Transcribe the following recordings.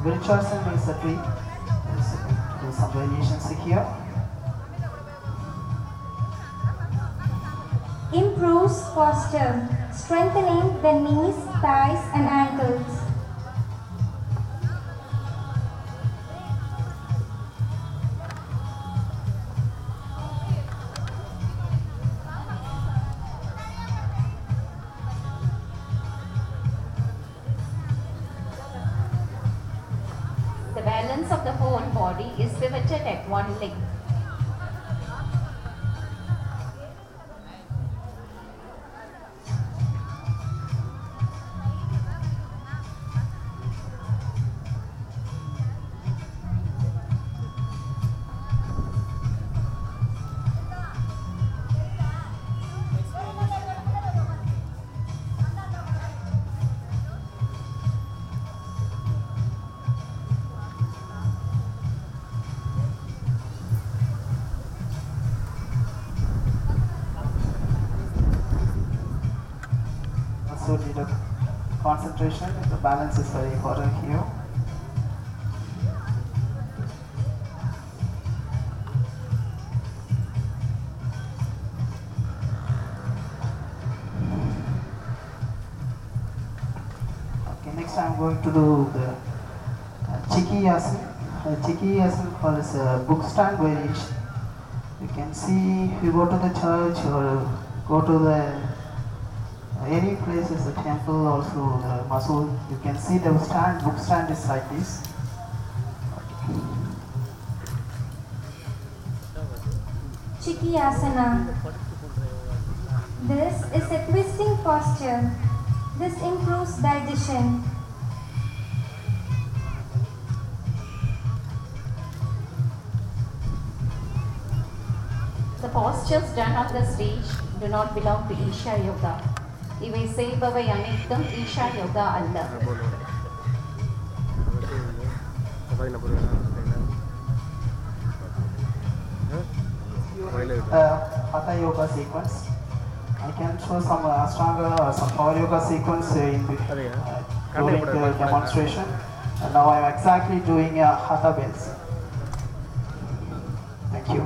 Virtuosum is a tree. There is some variations here. Improves posture, strengthening the knees, thighs and ankles. The balance of the whole body is pivoted at one leg. Also need a concentration. The balance is very important here. Okay, next I'm going to do the Chikiyasana. Chikiyasana is a book stand variation. You can see if you go to the church or go to the any places, the temple, also the masjid, you can see the book stand is like this. Chikiyasana. This is a twisting posture. This improves digestion. The postures done on the stage do not belong to Isha Yoga. இவை செய்பவை அனைத்தும் ஈஷா யோகா அல்ல. Hatha yoga sequence. I can show some Ashtanga or some power yoga sequence during the demonstration. And now I am exactly doing a Hatha base. Thank you.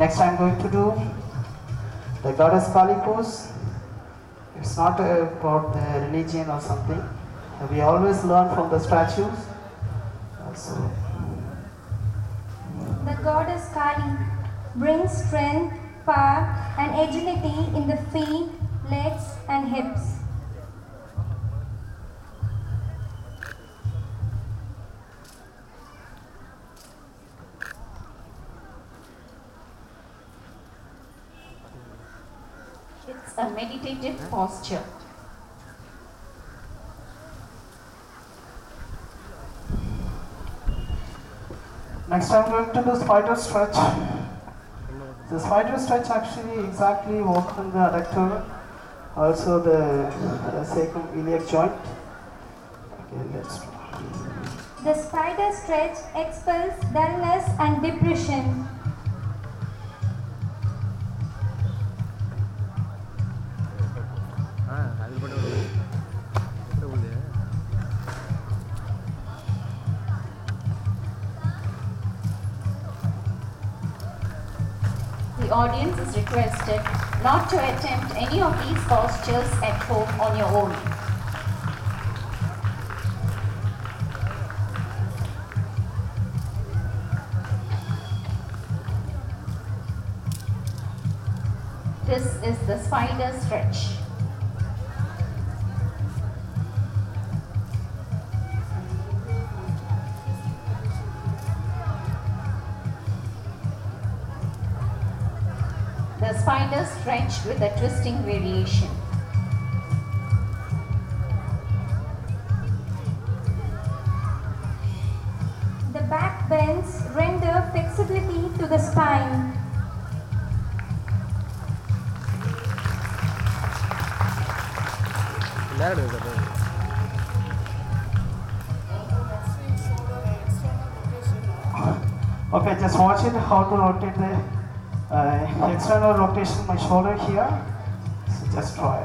Next I am going to do the goddess Kali pose. It's not about the religion or something. We always learn from the statues. The goddess Kali brings strength, power and agility in the feet, legs and hips. It's a meditative posture. Next I'm going to do spider stretch. The spider stretch actually exactly works on the adductor, also the sacroiliac joint. Okay, let's try. The spider stretch expels dullness and depression. The audience is requested not to attempt any of these postures at home on your own. This is the spider stretch. The spider stretch with a twisting variation. The back bends render flexibility to the spine. Okay, just watch it how to rotate the external rotation my shoulder here. So just try.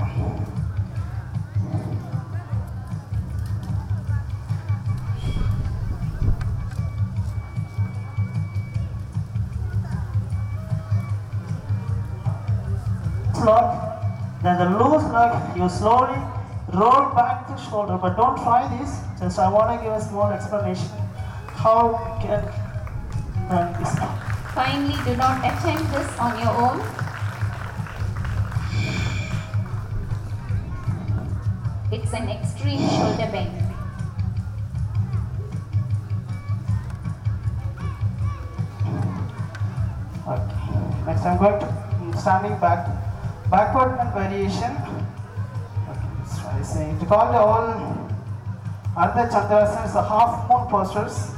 lock, then the loose lock, you slowly roll back the shoulder, but don't try this. Just I want to give a small explanation how you can learn this. Kindly do not attempt this on your own. It's an extreme shoulder bend. Okay. Next I'm going to standing back, backward and variation. Okay, let's try saying to call all Ardha Chandrasana is the half moon postures.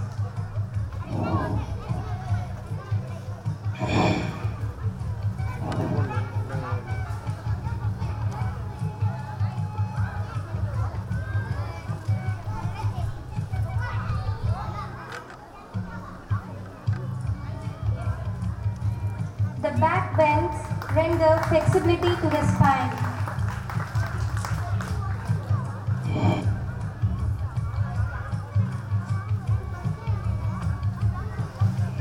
The back bends render flexibility to the spine.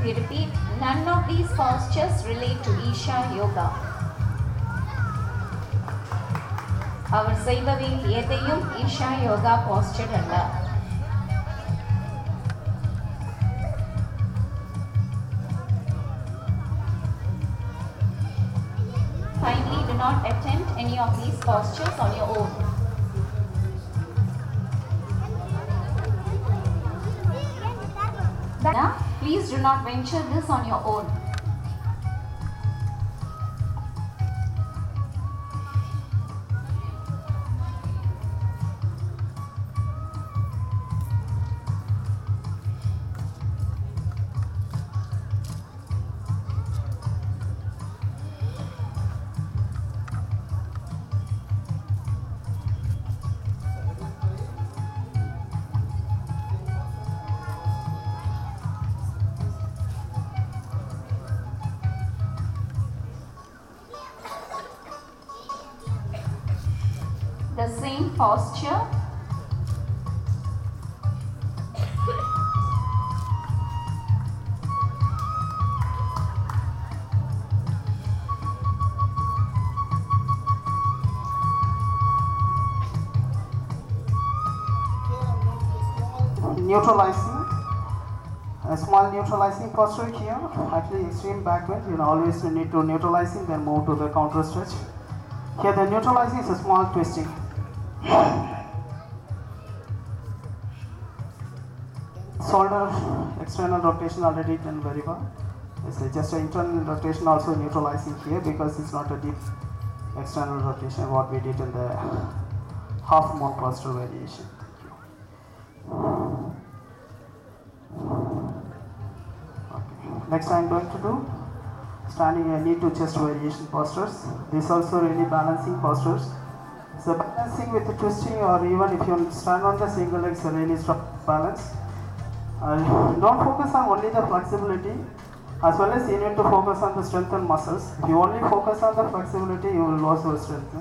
We repeat, none of these postures relate to Isha Yoga. Our செய்பவையில் எதையும் Isha Yoga posture அல்ல. Kindly do not attempt any of these postures on your own. Please do not venture this on your own. The same posture. Neutralizing, a small neutralizing posture here. Actually, extreme back bend. You always need to neutralizing, then move to the counter stretch. Here, the neutralizing is a small twisting. Shoulder external rotation already done very well. It's just an internal rotation also neutralizing here because it's not a deep external rotation what we did in the half moon posture variation. Okay. Next I'm going to do standing knee to chest variation postures. These also really balancing postures. So balancing with the twisting, or even if you stand on the single legs, really strong balance. Don't focus on only the flexibility, as well as you need to focus on the strength and muscles. If you only focus on the flexibility, you will lose your strength.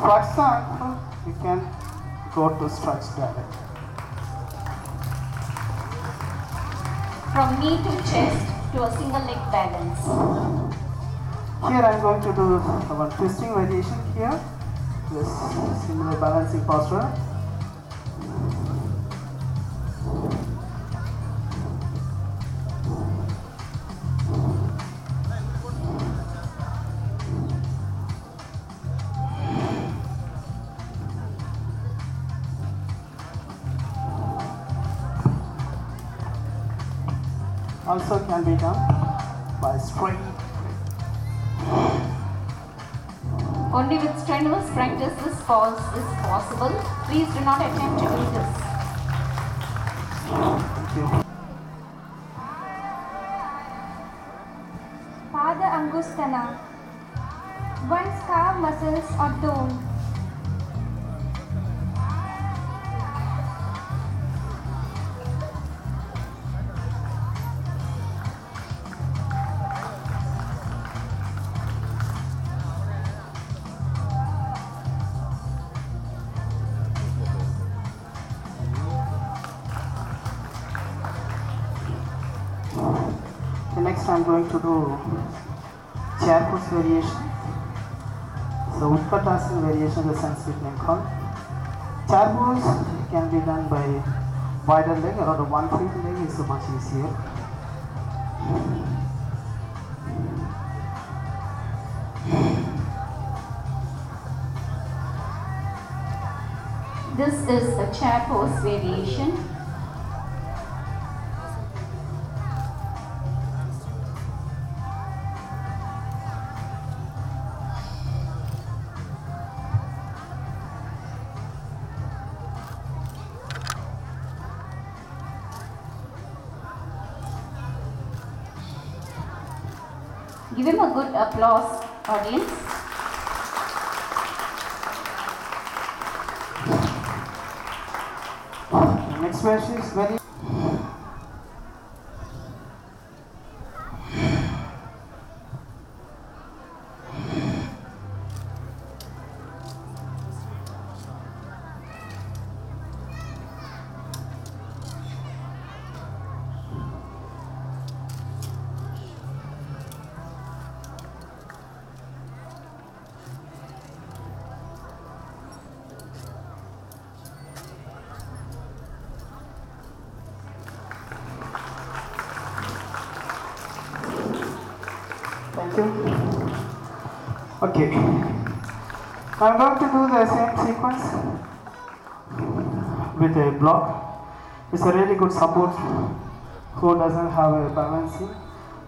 Flex the ankle, you can go to stretch direct. From knee to chest to a single leg balance. Here I am going to do one twisting variation here. This similar balancing posture. Also can be done by straight. Only with strenuous practice this pause is possible. Please do not attempt to do this. Thank you. Pada Angulam Shavasana. One's calf muscles are toned. Okay, next I'm going to do chair pose variation. So Utkatasana variation is a Sanskrit name called. Chair pose can be done by wider leg or the 1 feet leg is so much easier. This is a chair pose variation. Give him a good applause, audience. The next version is very Thank you. Okay. I'm going to do the same sequence with a block. It's a really good support who doesn't have a balancing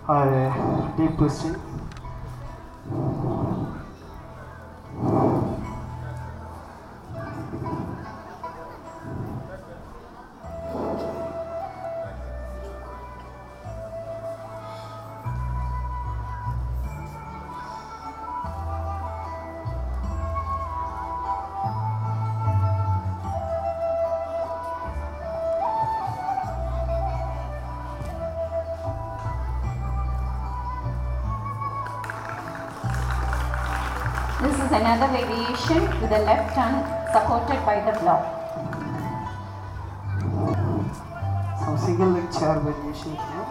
or a deep twisting. This is another variation with the left hand supported by the block. Some single leg chair variation here.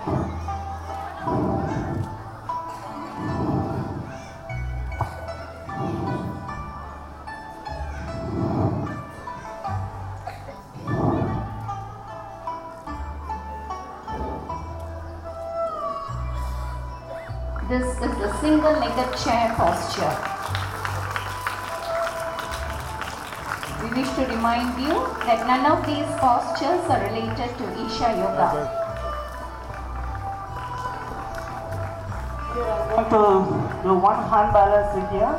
This is the single legged chair posture. We wish to remind you that none of these postures are related to Isha Yoga. I'm going to do one hand balance here.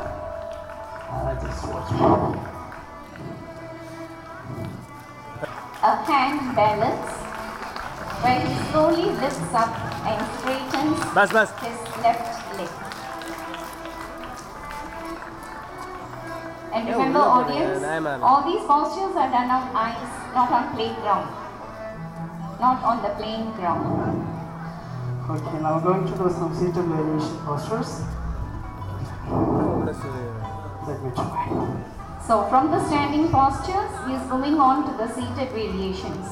Just watch. A hand balance where he slowly lifts up and straightens his left leg. And remember, audience, all these postures are done on ice, not on playground, not on the playing ground. Okay, now I'm going to do some seated variation postures. Let me try. So from the standing postures, he is moving on to the seated variations.